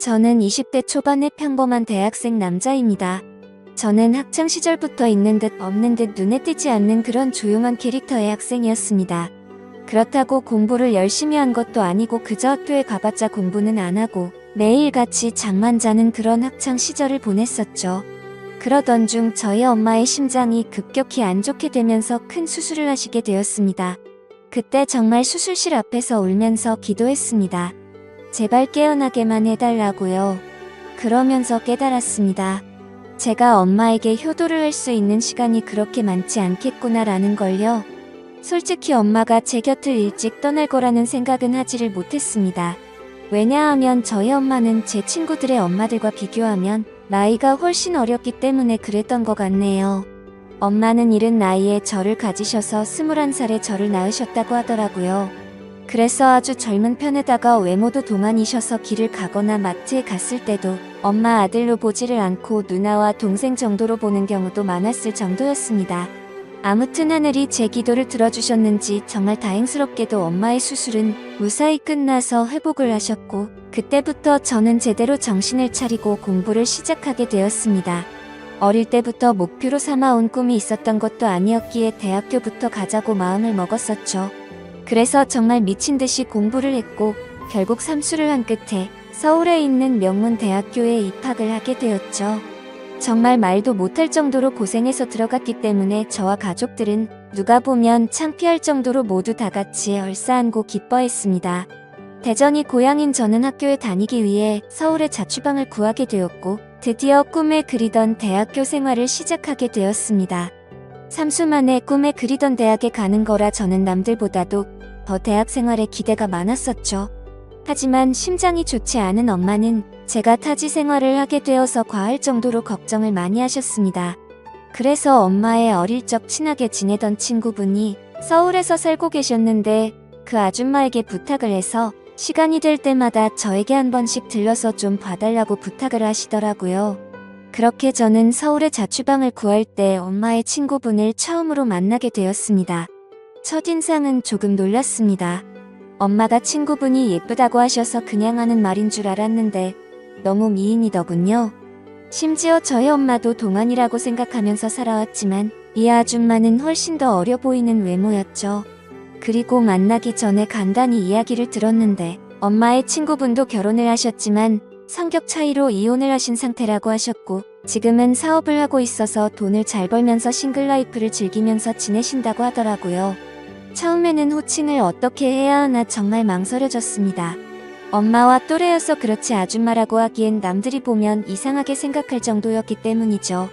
저는 20대 초반의 평범한 대학생 남자입니다. 저는 학창시절부터 있는 듯 없는 듯 눈에 띄지 않는 그런 조용한 캐릭터의 학생이었습니다. 그렇다고 공부를 열심히 한 것도 아니고 그저 학교에 가봤자 공부는 안 하고 매일같이 잠만 자는 그런 학창시절을 보냈었죠. 그러던 중 저희 엄마의 심장이 급격히 안 좋게 되면서 큰 수술을 하시게 되었습니다. 그때 정말 수술실 앞에서 울면서 기도했습니다. 제발 깨어나게만 해달라고요. 그러면서 깨달았습니다. 제가 엄마에게 효도를 할 수 있는 시간이 그렇게 많지 않겠구나라는 걸요. 솔직히 엄마가 제 곁을 일찍 떠날 거라는 생각은 하지를 못했습니다. 왜냐하면 저희 엄마는 제 친구들의 엄마들과 비교하면 나이가 훨씬 어렸기 때문에 그랬던 것 같네요. 엄마는 이른 나이에 저를 가지셔서 21살에 저를 낳으셨다고 하더라고요. 그래서 아주 젊은 편에다가 외모도 동안이셔서 길을 가거나 마트에 갔을 때도 엄마 아들로 보지를 않고 누나와 동생 정도로 보는 경우도 많았을 정도였습니다. 아무튼 하늘이 제 기도를 들어주셨는지 정말 다행스럽게도 엄마의 수술은 무사히 끝나서 회복을 하셨고 그때부터 저는 제대로 정신을 차리고 공부를 시작하게 되었습니다. 어릴 때부터 목표로 삼아온 꿈이 있었던 것도 아니었기에 대학교부터 가자고 마음을 먹었었죠. 그래서 정말 미친 듯이 공부를 했고 결국 삼수를 한 끝에 서울에 있는 명문 대학교에 입학을 하게 되었죠. 정말 말도 못할 정도로 고생해서 들어갔기 때문에 저와 가족들은 누가 보면 창피할 정도로 모두 다 같이 얼싸안고 기뻐했습니다. 대전이 고향인 저는 학교에 다니기 위해 서울에 자취방을 구하게 되었고 드디어 꿈에 그리던 대학교 생활을 시작하게 되었습니다. 삼수 만에 꿈에 그리던 대학에 가는 거라 저는 남들보다도 더 대학 생활에 기대가 많았었죠. 하지만 심장이 좋지 않은 엄마는 제가 타지 생활을 하게 되어서 과할 정도로 걱정을 많이 하셨습니다. 그래서 엄마의 어릴 적 친하게 지내던 친구분이 서울에서 살고 계셨는데 그 아줌마에게 부탁을 해서 시간이 될 때마다 저에게 한 번씩 들러서 좀 봐달라고 부탁을 하시더라고요. 그렇게 저는 서울에 자취방을 구할 때 엄마의 친구분을 처음으로 만나게 되었습니다. 첫인상은 조금 놀랐습니다. 엄마가 친구분이 예쁘다고 하셔서 그냥 하는 말인 줄 알았는데 너무 미인이더군요. 심지어 저희 엄마도 동안이라고 생각하면서 살아왔지만 이 아줌마는 훨씬 더 어려 보이는 외모였죠. 그리고 만나기 전에 간단히 이야기를 들었는데 엄마의 친구분도 결혼을 하셨지만 성격 차이로 이혼을 하신 상태라고 하셨고 지금은 사업을 하고 있어서 돈을 잘 벌면서 싱글라이프를 즐기면서 지내신다고 하더라고요. 처음에는 호칭을 어떻게 해야 하나 정말 망설여졌습니다. 엄마와 또래여서 그렇지 아줌마라고 하기엔 남들이 보면 이상하게 생각할 정도였기 때문이죠.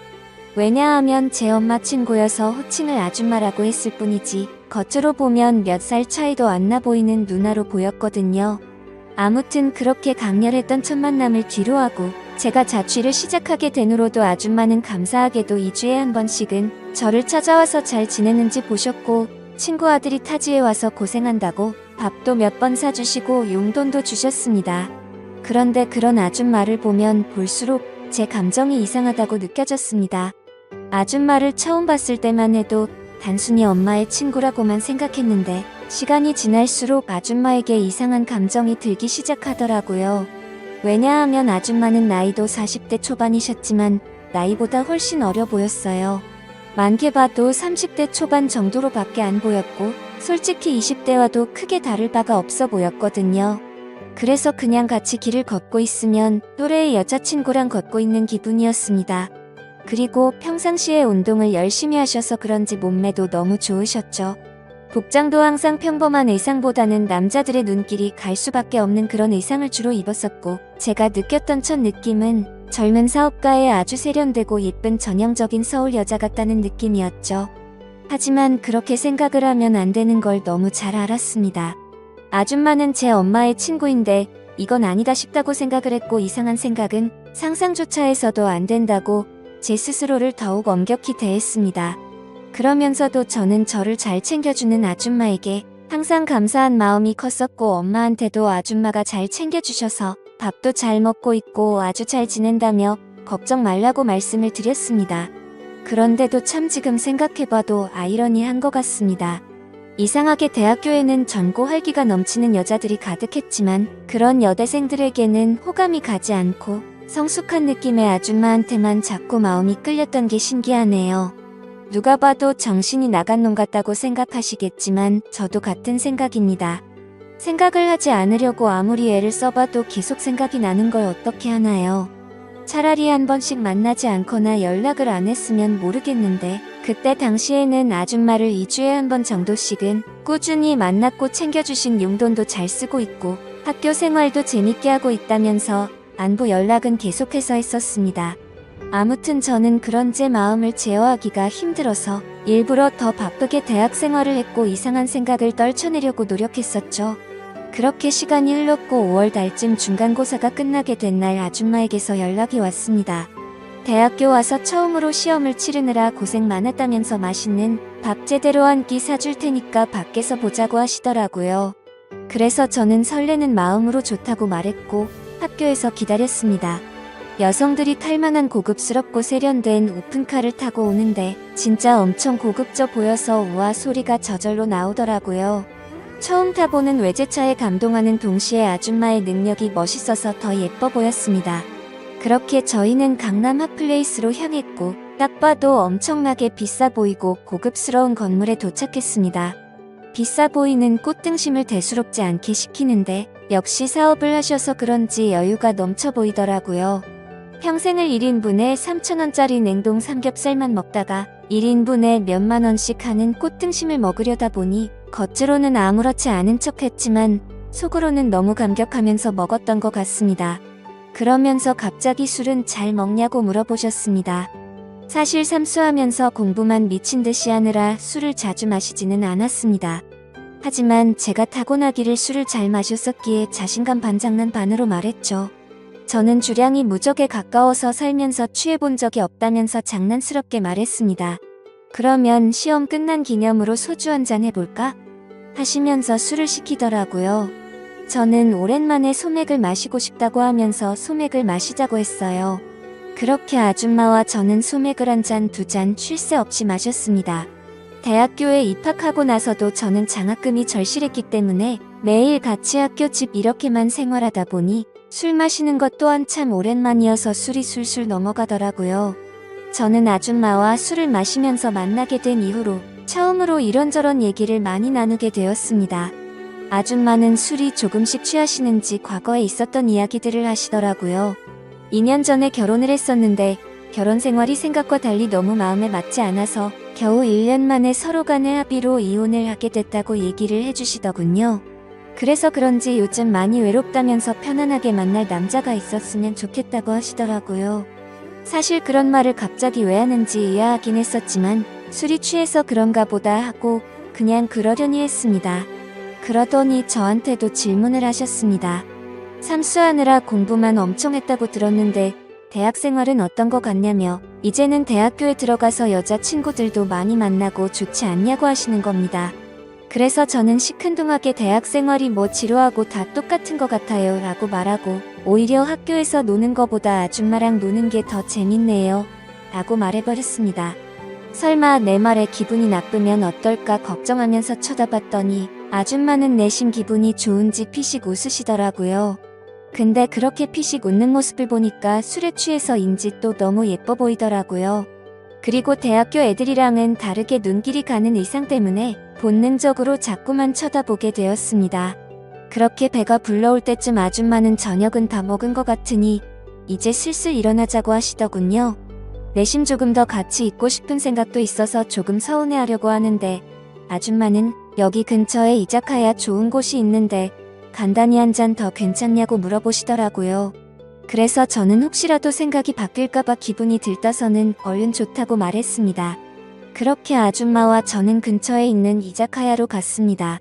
왜냐하면 제 엄마 친구여서 호칭을 아줌마라고 했을 뿐이지 겉으로 보면 몇 살 차이도 안 나 보이는 누나로 보였거든요. 아무튼 그렇게 강렬했던 첫 만남을 뒤로하고 제가 자취를 시작하게 된 후로도 아줌마는 감사하게도 2주에 한 번씩은 저를 찾아와서 잘 지내는지 보셨고 친구 아들이 타지에 와서 고생한다고 밥도 몇 번 사주시고 용돈도 주셨습니다. 그런데 그런 아줌마를 보면 볼수록 제 감정이 이상하다고 느껴졌습니다. 아줌마를 처음 봤을 때만 해도 단순히 엄마의 친구라고만 생각했는데 시간이 지날수록 아줌마에게 이상한 감정이 들기 시작하더라고요. 왜냐하면 아줌마는 나이도 40대 초반이셨지만 나이보다 훨씬 어려 보였어요. 많게 봐도 30대 초반 정도로밖에 안 보였고 솔직히 20대와도 크게 다를 바가 없어 보였거든요. 그래서 그냥 같이 길을 걷고 있으면 또래의 여자친구랑 걷고 있는 기분이었습니다. 그리고 평상시에 운동을 열심히 하셔서 그런지 몸매도 너무 좋으셨죠. 복장도 항상 평범한 의상보다는 남자들의 눈길이 갈 수밖에 없는 그런 의상을 주로 입었었고 제가 느꼈던 첫 느낌은 젊은 사업가의 아주 세련되고 예쁜 전형적인 서울 여자 같다는 느낌이었죠. 하지만 그렇게 생각을 하면 안 되는 걸 너무 잘 알았습니다. 아줌마는 제 엄마의 친구인데 이건 아니다 싶다고 생각을 했고 이상한 생각은 상상조차 해서도 안 된다고 제 스스로를 더욱 엄격히 대했습니다. 그러면서도 저는 저를 잘 챙겨주는 아줌마에게 항상 감사한 마음이 컸었고 엄마한테도 아줌마가 잘 챙겨주셔서 밥도 잘 먹고 있고 아주 잘 지낸다며 걱정 말라고 말씀을 드렸습니다. 그런데도 참 지금 생각해봐도 아이러니한 것 같습니다. 이상하게 대학교에는 젊고 활기가 넘치는 여자들이 가득했지만 그런 여대생들에게는 호감이 가지 않고 성숙한 느낌의 아줌마한테만 자꾸 마음이 끌렸던 게 신기하네요. 누가 봐도 정신이 나간 놈 같다고 생각하시겠지만 저도 같은 생각입니다. 생각을 하지 않으려고 아무리 애를 써봐도 계속 생각이 나는 걸 어떻게 하나요? 차라리 한 번씩 만나지 않거나 연락을 안 했으면 모르겠는데 그때 당시에는 아줌마를 2주에 한 번 정도씩은 꾸준히 만났고 챙겨주신 용돈도 잘 쓰고 있고 학교 생활도 재밌게 하고 있다면서 안부 연락은 계속해서 했었습니다. 아무튼 저는 그런 제 마음을 제어하기가 힘들어서 일부러 더 바쁘게 대학 생활을 했고 이상한 생각을 떨쳐내려고 노력했었죠. 그렇게 시간이 흘렀고 5월 달쯤 중간고사가 끝나게 된 날 아줌마에게서 연락이 왔습니다. 대학교 와서 처음으로 시험을 치르느라 고생 많았다면서 맛있는 밥 제대로 한 끼 사줄 테니까 밖에서 보자고 하시더라고요. 그래서 저는 설레는 마음으로 좋다고 말했고 학교에서 기다렸습니다. 여성들이 탈만한 고급스럽고 세련된 오픈카를 타고 오는데 진짜 엄청 고급져 보여서 우와 소리가 저절로 나오더라고요. 처음 타보는 외제차에 감동하는 동시에 아줌마의 능력이 멋있어서 더 예뻐 보였습니다. 그렇게 저희는 강남 핫플레이스로 향했고 딱 봐도 엄청나게 비싸 보이고 고급스러운 건물에 도착했습니다. 비싸 보이는 꽃등심을 대수롭지 않게 시키는데 역시 사업을 하셔서 그런지 여유가 넘쳐 보이더라고요. 평생을 1인분에 3,000원짜리 냉동 삼겹살만 먹다가 1인분에 몇만 원씩 하는 꽃등심을 먹으려다 보니 겉으로는 아무렇지 않은 척 했지만 속으로는 너무 감격하면서 먹었던 것 같습니다. 그러면서 갑자기 술은 잘 먹냐고 물어보셨습니다. 사실 삼수하면서 공부만 미친 듯이 하느라 술을 자주 마시지는 않았습니다. 하지만 제가 타고나기를 술을 잘 마셨었기에 자신감 반장난 반으로 말했죠. 저는 주량이 무적에 가까워서 살면서 취해본 적이 없다면서 장난스럽게 말했습니다. 그러면 시험 끝난 기념으로 소주 한잔 해볼까? 하시면서 술을 시키더라고요. 저는 오랜만에 소맥을 마시고 싶다고 하면서 소맥을 마시자고 했어요. 그렇게 아줌마와 저는 소맥을 한 잔, 두 잔 쉴 새 없이 마셨습니다. 대학교에 입학하고 나서도 저는 장학금이 절실했기 때문에 매일 같이 학교 집 이렇게만 생활하다 보니 술 마시는 것 또한 참 오랜만이어서 술이 술술 넘어가더라고요. 저는 아줌마와 술을 마시면서 만나게 된 이후로 처음으로 이런저런 얘기를 많이 나누게 되었습니다. 아줌마는 술이 조금씩 취하시는지 과거에 있었던 이야기들을 하시더라고요. 2년 전에 결혼을 했었는데 결혼 생활이 생각과 달리 너무 마음에 맞지 않아서 겨우 1년 만에 서로 간의 합의로 이혼을 하게 됐다고 얘기를 해주시더군요. 그래서 그런지 요즘 많이 외롭다면서 편안하게 만날 남자가 있었으면 좋겠다고 하시더라고요. 사실 그런 말을 갑자기 왜 하는지 의아하긴 했었지만 술이 취해서 그런가 보다 하고 그냥 그러려니 했습니다. 그러더니 저한테도 질문을 하셨습니다. 삼수하느라 공부만 엄청 했다고 들었는데 대학 생활은 어떤 것 같냐며 이제는 대학교에 들어가서 여자친구들도 많이 만나고 좋지 않냐고 하시는 겁니다. 그래서 저는 시큰둥하게 대학 생활이 뭐 지루하고 다 똑같은 것 같아요 라고 말하고 오히려 학교에서 노는 거보다 아줌마랑 노는 게 더 재밌네요 라고 말해버렸습니다. 설마 내 말에 기분이 나쁘면 어떨까 걱정하면서 쳐다봤더니 아줌마는 내심 기분이 좋은지 피식 웃으시더라고요. 근데 그렇게 피식 웃는 모습을 보니까 술에 취해서인지 또 너무 예뻐 보이더라고요. 그리고 대학교 애들이랑은 다르게 눈길이 가는 의상 때문에 본능적으로 자꾸만 쳐다보게 되었습니다. 그렇게 배가 불러올 때쯤 아줌마는 저녁은 다 먹은 것 같으니 이제 슬슬 일어나자고 하시더군요. 내심 조금 더 같이 있고 싶은 생각도 있어서 조금 서운해하려고 하는데 아줌마는 여기 근처에 이자카야 좋은 곳이 있는데 간단히 한 잔 더 괜찮냐고 물어보시더라고요. 그래서 저는 혹시라도 생각이 바뀔까봐 기분이 들떠서는 얼른 좋다고 말했습니다. 그렇게 아줌마와 저는 근처에 있는 이자카야로 갔습니다.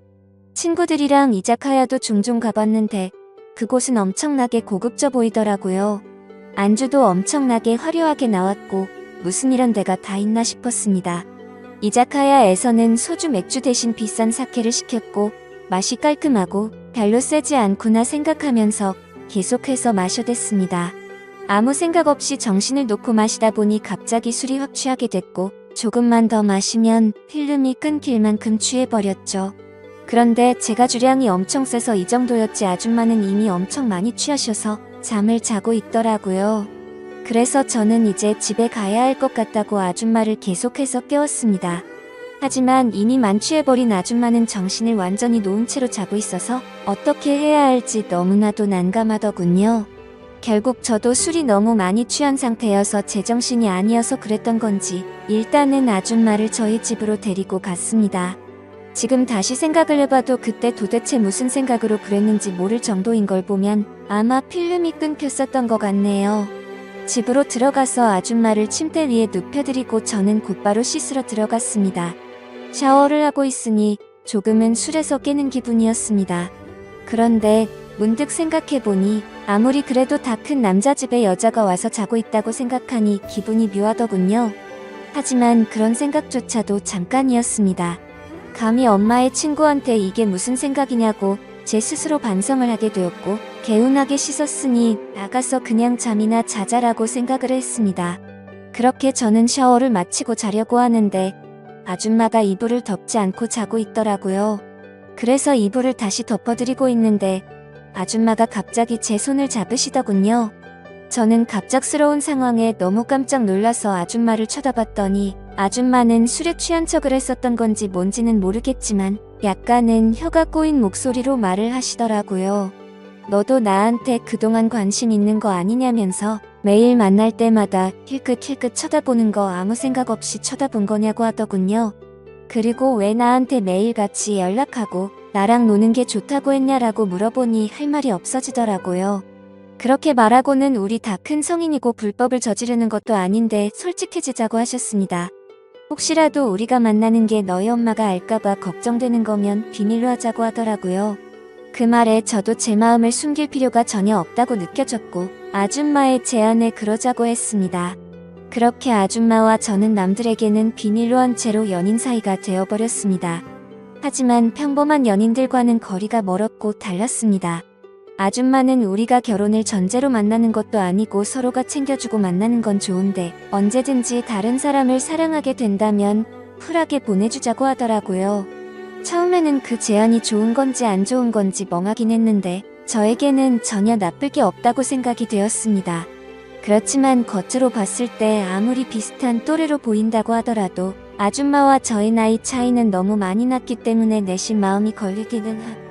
친구들이랑 이자카야도 종종 가봤는데 그곳은 엄청나게 고급져 보이더라고요. 안주도 엄청나게 화려하게 나왔고 무슨 이런 데가 다 있나 싶었습니다. 이자카야에서는 소주 맥주 대신 비싼 사케를 시켰고 맛이 깔끔하고 별로 세지 않구나 생각하면서 계속해서 마셔댔습니다. 아무 생각 없이 정신을 놓고 마시다 보니 갑자기 술이 확 취하게 됐고 조금만 더 마시면 필름이 끊길 만큼 취해버렸죠. 그런데 제가 주량이 엄청 세서 이 정도였지 아줌마는 이미 엄청 많이 취하셔서 잠을 자고 있더라고요. 그래서 저는 이제 집에 가야 할 것 같다고 아줌마를 계속해서 깨웠습니다. 하지만 이미 만취해버린 아줌마는 정신을 완전히 놓은 채로 자고 있어서 어떻게 해야 할지 너무나도 난감하더군요. 결국 저도 술이 너무 많이 취한 상태여서 제정신이 아니어서 그랬던 건지 일단은 아줌마를 저희 집으로 데리고 갔습니다. 지금 다시 생각을 해봐도 그때 도대체 무슨 생각으로 그랬는지 모를 정도인 걸 보면 아마 필름이 끊겼었던 것 같네요. 집으로 들어가서 아줌마를 침대 위에 눕혀드리고 저는 곧바로 씻으러 들어갔습니다. 샤워를 하고 있으니 조금은 술에서 깨는 기분이었습니다. 그런데 문득 생각해보니 아무리 그래도 다 큰 남자 집에 여자가 와서 자고 있다고 생각하니 기분이 묘하더군요. 하지만 그런 생각조차도 잠깐이었습니다. 감히 엄마의 친구한테 이게 무슨 생각이냐고 제 스스로 반성을 하게 되었고 개운하게 씻었으니 나가서 그냥 잠이나 자자라고 생각을 했습니다. 그렇게 저는 샤워를 마치고 자려고 하는데 아줌마가 이불을 덮지 않고 자고 있더라고요. 그래서 이불을 다시 덮어드리고 있는데 아줌마가 갑자기 제 손을 잡으시더군요. 저는 갑작스러운 상황에 너무 깜짝 놀라서 아줌마를 쳐다봤더니 아줌마는 술에 취한 척을 했었던 건지 뭔지는 모르겠지만 약간은 혀가 꼬인 목소리로 말을 하시더라고요. 너도 나한테 그동안 관심 있는 거 아니냐면서 매일 만날 때마다 힐끗힐끗 쳐다보는 거 아무 생각 없이 쳐다본 거냐고 하더군요. 그리고 왜 나한테 매일 같이 연락하고 나랑 노는 게 좋다고 했냐라고 물어보니 할 말이 없어지더라고요. 그렇게 말하고는 우리 다 큰 성인이고 불법을 저지르는 것도 아닌데 솔직해지자고 하셨습니다. 혹시라도 우리가 만나는 게 너희 엄마가 알까봐 걱정되는 거면 비밀로 하자고 하더라고요. 그 말에 저도 제 마음을 숨길 필요가 전혀 없다고 느껴졌고 아줌마의 제안에 그러자고 했습니다. 그렇게 아줌마와 저는 남들에게는 비밀로 한 채로 연인 사이가 되어버렸습니다. 하지만 평범한 연인들과는 거리가 멀었고 달랐습니다. 아줌마는 우리가 결혼을 전제로 만나는 것도 아니고 서로가 챙겨주고 만나는 건 좋은데 언제든지 다른 사람을 사랑하게 된다면 쿨하게 보내주자고 하더라고요. 처음에는 그 제안이 좋은 건지 안 좋은 건지 멍하긴 했는데 저에게는 전혀 나쁠 게 없다고 생각이 되었습니다. 그렇지만 겉으로 봤을 때 아무리 비슷한 또래로 보인다고 하더라도 아줌마와 저의 나이 차이는 너무 많이 났기 때문에 내심 마음이 걸리기는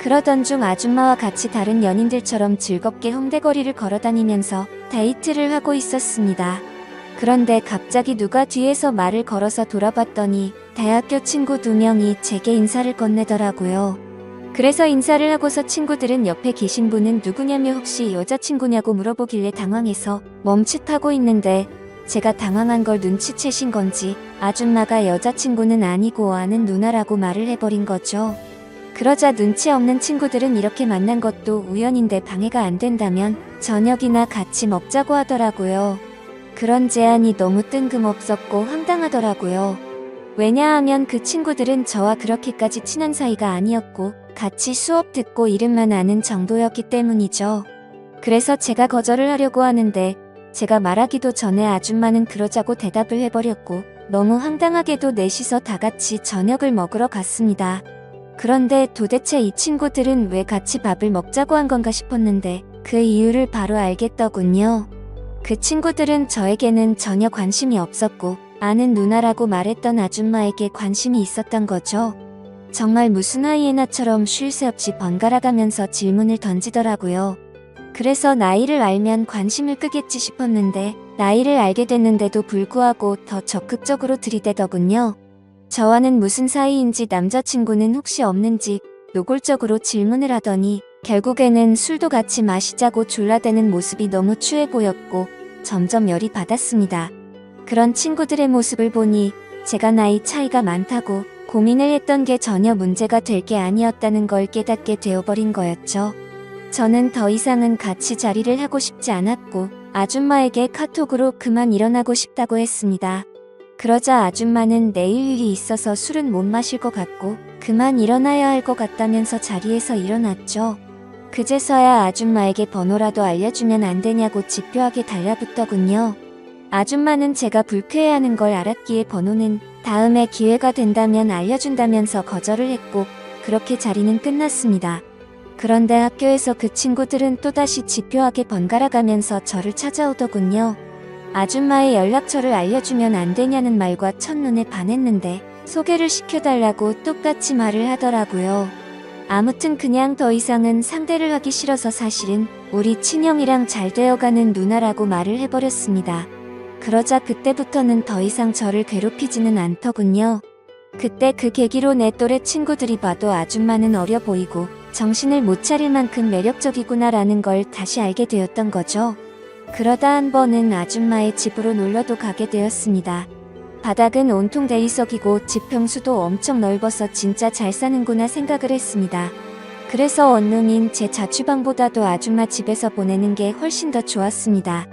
그러던 중 아줌마와 같이 다른 연인들처럼 즐겁게 홍대거리를 걸어다니면서 데이트를 하고 있었습니다. 그런데 갑자기 누가 뒤에서 말을 걸어서 돌아봤더니 대학교 친구 2명이 제게 인사를 건네더라고요. 그래서 인사를 하고서 친구들은 옆에 계신 분은 누구냐며 혹시 여자친구냐고 물어보길래 당황해서 멈칫하고 있는데 제가 당황한 걸 눈치채신 건지 아줌마가 여자친구는 아니고 아는 누나라고 말을 해버린 거죠. 그러자 눈치 없는 친구들은 이렇게 만난 것도 우연인데 방해가 안 된다면 저녁이나 같이 먹자고 하더라고요. 그런 제안이 너무 뜬금없었고 황당하더라고요. 왜냐하면 그 친구들은 저와 그렇게까지 친한 사이가 아니었고 같이 수업 듣고 이름만 아는 정도였기 때문이죠. 그래서 제가 거절을 하려고 하는데 제가 말하기도 전에 아줌마는 그러자고 대답을 해버렸고 너무 황당하게도 넷이서 다 같이 저녁을 먹으러 갔습니다. 그런데 도대체 이 친구들은 왜 같이 밥을 먹자고 한 건가 싶었는데 그 이유를 바로 알겠더군요. 그 친구들은 저에게는 전혀 관심이 없었고 아는 누나라고 말했던 아줌마에게 관심이 있었던 거죠. 정말 무슨 하이에나처럼 쉴 새 없이 번갈아가면서 질문을 던지더라고요. 그래서 나이를 알면 관심을 끄겠지 싶었는데 나이를 알게 됐는데도 불구하고 더 적극적으로 들이대더군요. 저와는 무슨 사이인지 남자친구는 혹시 없는지 노골적으로 질문을 하더니 결국에는 술도 같이 마시자고 졸라대는 모습이 너무 추해 보였고 점점 열이 받았습니다. 그런 친구들의 모습을 보니 제가 나이 차이가 많다고 고민을 했던 게 전혀 문제가 될 게 아니었다는 걸 깨닫게 되어버린 거였죠. 저는 더 이상은 같이 자리를 하고 싶지 않았고 아줌마에게 카톡으로 그만 일어나고 싶다고 했습니다. 그러자 아줌마는 내일 일이 있어서 술은 못 마실 것 같고 그만 일어나야 할 것 같다면서 자리에서 일어났죠. 그제서야 아줌마에게 번호라도 알려주면 안 되냐고 집요하게 달라붙더군요. 아줌마는 제가 불쾌해하는 걸 알았기에 번호는 다음에 기회가 된다면 알려준다면서 거절을 했고 그렇게 자리는 끝났습니다. 그런데 학교에서 그 친구들은 또다시 집요하게 번갈아가면서 저를 찾아오더군요. 아줌마의 연락처를 알려주면 안 되냐는 말과 첫눈에 반했는데 소개를 시켜달라고 똑같이 말을 하더라고요. 아무튼 그냥 더 이상은 상대를 하기 싫어서 사실은 우리 친형이랑 잘 되어가는 누나라고 말을 해버렸습니다. 그러자 그때부터는 더 이상 저를 괴롭히지는 않더군요. 그때 그 계기로 내 또래 친구들이 봐도 아줌마는 어려 보이고 정신을 못 차릴 만큼 매력적이구나라는 걸 다시 알게 되었던 거죠. 그러다 한 번은 아줌마의 집으로 놀러도 가게 되었습니다. 바닥은 온통 대리석이고 집 평수도 엄청 넓어서 진짜 잘 사는구나 생각을 했습니다. 그래서 원룸인 제 자취방보다도 아줌마 집에서 보내는 게 훨씬 더 좋았습니다.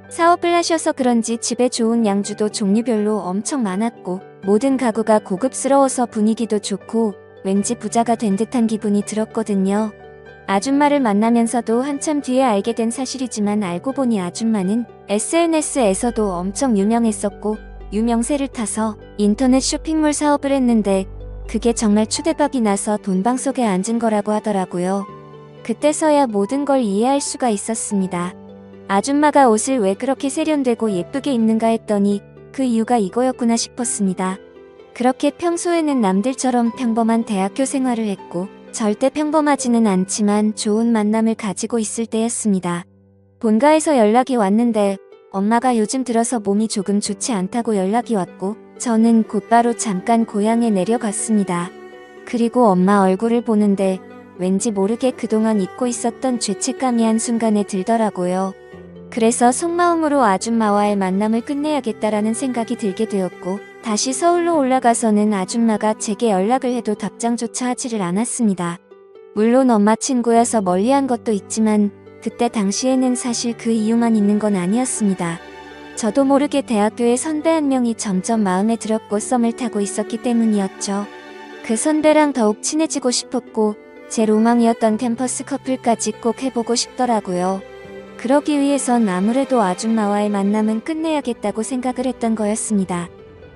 사업을 하셔서 그런지 집에 좋은 양주도 종류별로 엄청 많았고 모든 가구가 고급스러워서 분위기도 좋고 왠지 부자가 된 듯한 기분이 들었거든요. 아줌마를 만나면서도 한참 뒤에 알게 된 사실이지만 알고 보니 아줌마는 SNS에서도 엄청 유명했었고 유명세를 타서 인터넷 쇼핑몰 사업을 했는데 그게 정말 추대박이 나서 돈방석에 앉은 거라고 하더라고요. 그때서야 모든 걸 이해할 수가 있었습니다. 아줌마가 옷을 왜 그렇게 세련되고 예쁘게 입는가 했더니 그 이유가 이거였구나 싶었습니다. 그렇게 평소에는 남들처럼 평범한 대학교 생활을 했고 절대 평범하지는 않지만 좋은 만남을 가지고 있을 때였습니다. 본가에서 연락이 왔는데 엄마가 요즘 들어서 몸이 조금 좋지 않다고 연락이 왔고 저는 곧바로 잠깐 고향에 내려갔습니다. 그리고 엄마 얼굴을 보는데 왠지 모르게 그동안 잊고 있었던 죄책감이 한순간에 들더라고요. 그래서 속마음으로 아줌마와의 만남을 끝내야겠다라는 생각이 들게 되었고 다시 서울로 올라가서는 아줌마가 제게 연락을 해도 답장조차 하지를 않았습니다. 물론 엄마 친구여서 멀리한 것도 있지만 그때 당시에는 사실 그 이유만 있는 건 아니었습니다. 저도 모르게 대학교의 선배 한 명이 점점 마음에 들었고 썸을 타고 있었기 때문이었죠. 그 선배랑 더욱 친해지고 싶었고 제 로망이었던 캠퍼스 커플까지 꼭 해보고 싶더라고요. 그러기 위해선 아무래도 아줌마와의 만남은 끝내야겠다고 생각을 했던 거였습니다.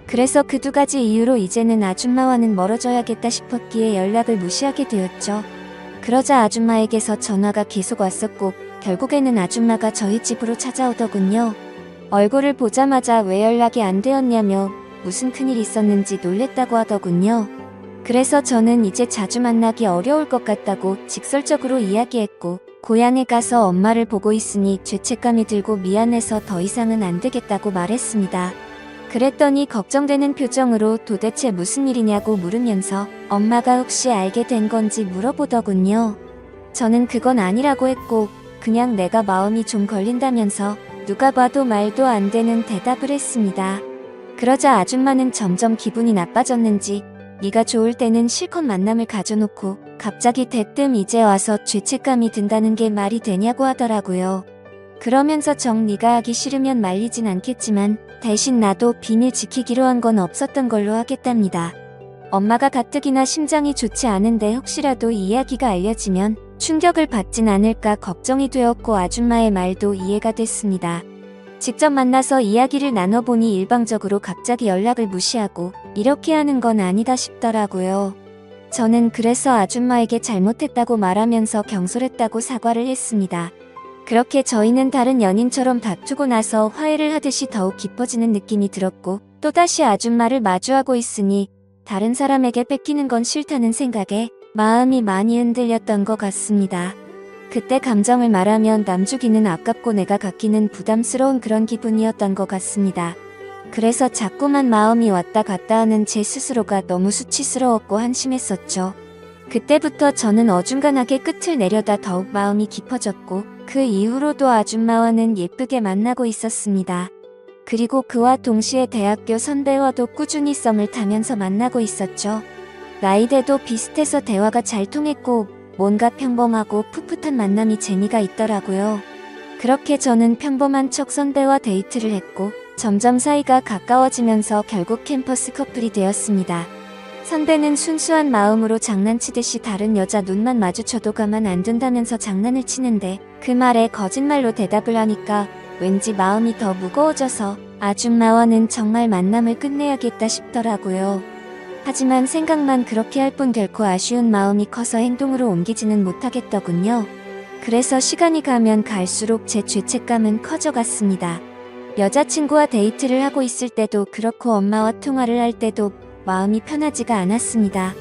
그래서 그 두 가지 이유로 이제는 아줌마와는 멀어져야겠다 싶었기에 연락을 무시하게 되었죠. 그러자 아줌마에게서 전화가 계속 왔었고 결국에는 아줌마가 저희 집으로 찾아오더군요. 얼굴을 보자마자 왜 연락이 안 되었냐며 무슨 큰일이 있었는지 놀랬다고 하더군요. 그래서 저는 이제 자주 만나기 어려울 것 같다고 직설적으로 이야기했고 고향에 가서 엄마를 보고 있으니 죄책감이 들고 미안해서 더 이상은 안 되겠다고 말했습니다. 그랬더니 걱정되는 표정으로 도대체 무슨 일이냐고 물으면서 엄마가 혹시 알게 된 건지 물어보더군요. 저는 그건 아니라고 했고 그냥 내가 마음이 좀 걸린다면서 누가 봐도 말도 안 되는 대답을 했습니다. 그러자 아줌마는 점점 기분이 나빠졌는지 네가 좋을 때는 실컷 만남을 가져놓고 갑자기 대뜸 이제 와서 죄책감이 든다는 게 말이 되냐고 하더라고요. 그러면서 정 네가 하기 싫으면 말리진 않겠지만 대신 나도 비밀 지키기로 한 건 없었던 걸로 하겠답니다. 엄마가 가뜩이나 심장이 좋지 않은데 혹시라도 이 이야기가 알려지면 충격을 받진 않을까 걱정이 되었고 아줌마의 말도 이해가 됐습니다. 직접 만나서 이야기를 나눠보니 일방적으로 갑자기 연락을 무시하고 이렇게 하는 건 아니다 싶더라고요. 저는 그래서 아줌마에게 잘못했다고 말하면서 경솔했다고 사과를 했습니다. 그렇게 저희는 다른 연인처럼 다투고 나서 화해를 하듯이 더욱 깊어지는 느낌이 들었고 또다시 아줌마를 마주하고 있으니 다른 사람에게 뺏기는 건 싫다는 생각에 마음이 많이 흔들렸던 것 같습니다. 그때 감정을 말하면 남주기는 아깝고 내가 갖기는 부담스러운 그런 기분이었던 것 같습니다. 그래서 자꾸만 마음이 왔다 갔다 하는 제 스스로가 너무 수치스러웠고 한심했었죠. 그때부터 저는 어중간하게 끝을 내려다 더욱 마음이 깊어졌고 그 이후로도 아줌마와는 예쁘게 만나고 있었습니다. 그리고 그와 동시에 대학교 선배와도 꾸준히 썸을 타면서 만나고 있었죠. 나이대도 비슷해서 대화가 잘 통했고 뭔가 평범하고 풋풋한 만남이 재미가 있더라고요. 그렇게 저는 평범한 척 선배와 데이트를 했고 점점 사이가 가까워지면서 결국 캠퍼스 커플이 되었습니다. 선배는 순수한 마음으로 장난치듯이 다른 여자 눈만 마주쳐도 가만 안 둔다면서 장난을 치는데 그 말에 거짓말로 대답을 하니까 왠지 마음이 더 무거워져서 아줌마와는 정말 만남을 끝내야겠다 싶더라고요. 하지만 생각만 그렇게 할 뿐 결코 아쉬운 마음이 커서 행동으로 옮기지는 못하겠더군요. 그래서 시간이 가면 갈수록 제 죄책감은 커져갔습니다. 여자친구와 데이트를 하고 있을 때도 그렇고 엄마와 통화를 할 때도 마음이 편하지가 않았습니다.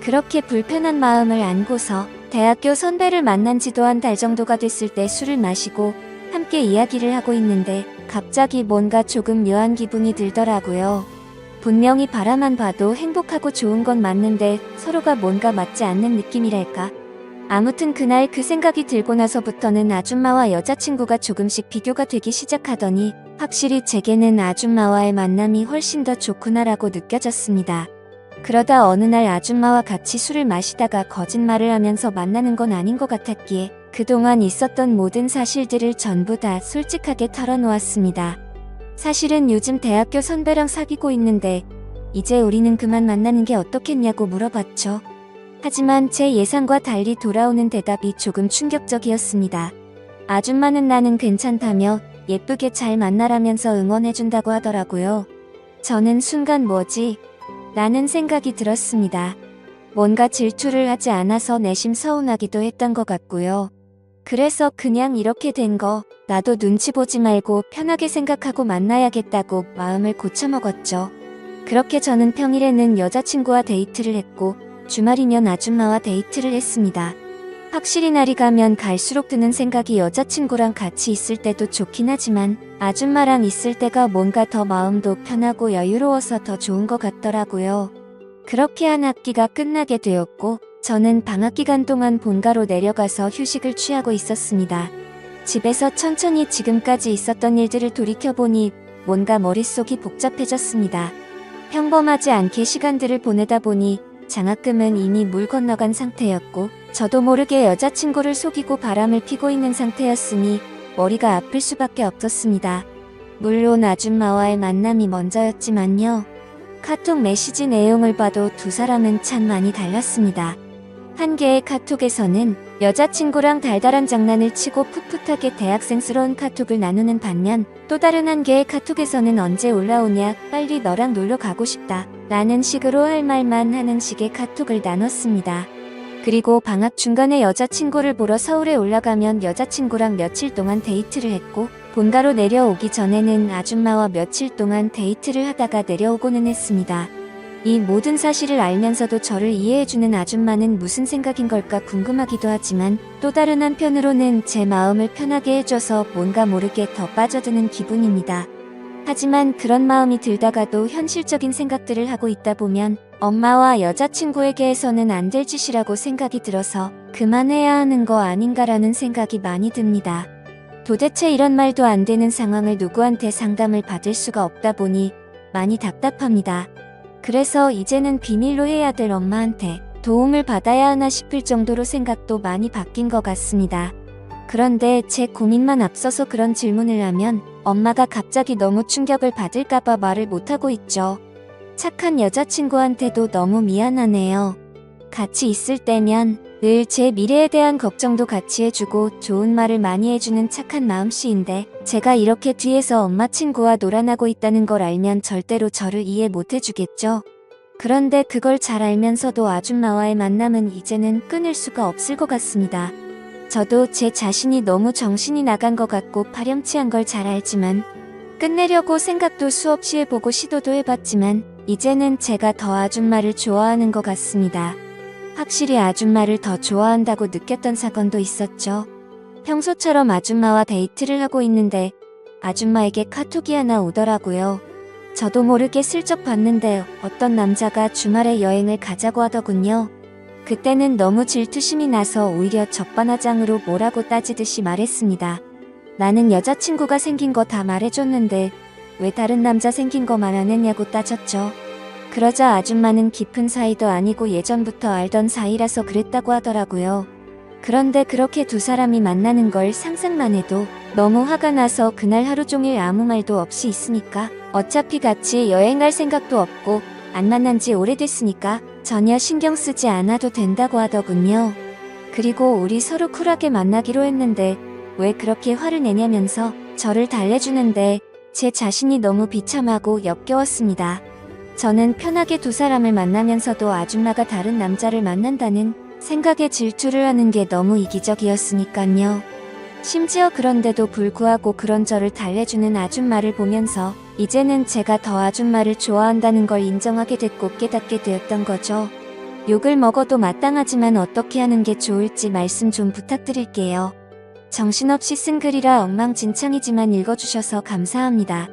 그렇게 불편한 마음을 안고서 대학교 선배를 만난 지도 한 달 정도가 됐을 때 술을 마시고 함께 이야기를 하고 있는데 갑자기 뭔가 조금 묘한 기분이 들더라고요. 분명히 바라만 봐도 행복하고 좋은 건 맞는데 서로가 뭔가 맞지 않는 느낌이랄까. 아무튼 그날 그 생각이 들고 나서부터는 아줌마와 여자친구가 조금씩 비교가 되기 시작하더니 확실히 제게는 아줌마와의 만남이 훨씬 더 좋구나라고 느껴졌습니다. 그러다 어느 날 아줌마와 같이 술을 마시다가 거짓말을 하면서 만나는 건 아닌 것 같았기에 그동안 있었던 모든 사실들을 전부 다 솔직하게 털어놓았습니다. 사실은 요즘 대학교 선배랑 사귀고 있는데 이제 우리는 그만 만나는 게 어떻겠냐고 물어봤죠. 하지만 제 예상과 달리 돌아오는 대답이 조금 충격적이었습니다. 아줌마는 나는 괜찮다며 예쁘게 잘 만나라면서 응원해준다고 하더라고요. 저는 순간 뭐지? 라는 생각이 들었습니다. 뭔가 질투를 하지 않아서 내심 서운하기도 했던 것 같고요. 그래서 그냥 이렇게 된 거 나도 눈치 보지 말고 편하게 생각하고 만나야겠다고 마음을 고쳐먹었죠. 그렇게 저는 평일에는 여자친구와 데이트를 했고 주말이면 아줌마와 데이트를 했습니다. 확실히 날이 가면 갈수록 드는 생각이 여자친구랑 같이 있을 때도 좋긴 하지만 아줌마랑 있을 때가 뭔가 더 마음도 편하고 여유로워서 더 좋은 것 같더라고요. 그렇게 한 학기가 끝나게 되었고 저는 방학 기간 동안 본가로 내려가서 휴식을 취하고 있었습니다. 집에서 천천히 지금까지 있었던 일들을 돌이켜보니 뭔가 머릿속이 복잡해졌습니다. 평범하지 않게 시간들을 보내다 보니 장학금은 이미 물 건너간 상태였고 저도 모르게 여자친구를 속이고 바람을 피고 있는 상태였으니 머리가 아플 수밖에 없었습니다. 물론 아줌마와의 만남이 먼저였지만요. 카톡 메시지 내용을 봐도 두 사람은 참 많이 달랐습니다. 한 개의 카톡에서는 여자친구랑 달달한 장난을 치고 풋풋하게 대학생스러운 카톡을 나누는 반면 또 다른 한 개의 카톡에서는 언제 올라오냐, 빨리 너랑 놀러 가고 싶다 라는 식으로 할 말만 하는 식의 카톡을 나눴습니다. 그리고 방학 중간에 여자친구를 보러 서울에 올라가면 여자친구랑 며칠 동안 데이트를 했고 본가로 내려오기 전에는 아줌마와 며칠 동안 데이트를 하다가 내려오고는 했습니다. 이 모든 사실을 알면서도 저를 이해해주는 아줌마는 무슨 생각인 걸까 궁금하기도 하지만 또 다른 한편으로는 제 마음을 편하게 해줘서 뭔가 모르게 더 빠져드는 기분입니다. 하지만 그런 마음이 들다가도 현실적인 생각들을 하고 있다 보면 엄마와 여자친구에게 해서는 안 될 짓이라고 생각이 들어서 그만해야 하는 거 아닌가라는 생각이 많이 듭니다. 도대체 이런 말도 안 되는 상황을 누구한테 상담을 받을 수가 없다 보니 많이 답답합니다. 그래서 이제는 비밀로 해야 될 엄마한테 도움을 받아야 하나 싶을 정도로 생각도 많이 바뀐 것 같습니다. 그런데 제 고민만 앞서서 그런 질문을 하면 엄마가 갑자기 너무 충격을 받을까봐 말을 못하고 있죠. 착한 여자친구한테도 너무 미안하네요. 같이 있을 때면 늘 제 미래에 대한 걱정도 같이 해주고 좋은 말을 많이 해주는 착한 마음씨인데 제가 이렇게 뒤에서 엄마 친구와 놀아나고 있다는 걸 알면 절대로 저를 이해 못해주겠죠. 그런데 그걸 잘 알면서도 아줌마와의 만남은 이제는 끊을 수가 없을 것 같습니다. 저도 제 자신이 너무 정신이 나간 것 같고 파렴치한 걸 잘 알지만 끝내려고 생각도 수없이 해보고 시도도 해봤지만 이제는 제가 더 아줌마를 좋아하는 것 같습니다. 확실히 아줌마를 더 좋아한다고 느꼈던 사건도 있었죠. 평소처럼 아줌마와 데이트를 하고 있는데 아줌마에게 카톡이 하나 오더라고요. 저도 모르게 슬쩍 봤는데 어떤 남자가 주말에 여행을 가자고 하더군요. 그때는 너무 질투심이 나서 오히려 적반하장으로 뭐라고 따지듯이 말했습니다. 나는 여자친구가 생긴 거 다 말해줬는데 왜 다른 남자 생긴 거만 안 했냐고 따졌죠. 그러자 아줌마는 깊은 사이도 아니고 예전부터 알던 사이라서 그랬다고 하더라고요. 그런데 그렇게 두 사람이 만나는 걸 상상만 해도 너무 화가 나서 그날 하루 종일 아무 말도 없이 있으니까 어차피 같이 여행할 생각도 없고 안 만난 지 오래됐으니까 전혀 신경 쓰지 않아도 된다고 하더군요. 그리고 우리 서로 쿨하게 만나기로 했는데 왜 그렇게 화를 내냐면서 저를 달래주는데 제 자신이 너무 비참하고 역겨웠습니다. 저는 편하게 두 사람을 만나면서도 아줌마가 다른 남자를 만난다는 생각에 질투를 하는 게 너무 이기적이었으니깐요. 심지어 그런데도 불구하고 그런 저를 달래주는 아줌마를 보면서 이제는 제가 더 아줌마를 좋아한다는 걸 인정하게 됐고 깨닫게 되었던 거죠. 욕을 먹어도 마땅하지만 어떻게 하는 게 좋을지 말씀 좀 부탁드릴게요. 정신없이 쓴 글이라 엉망진창이지만 읽어주셔서 감사합니다.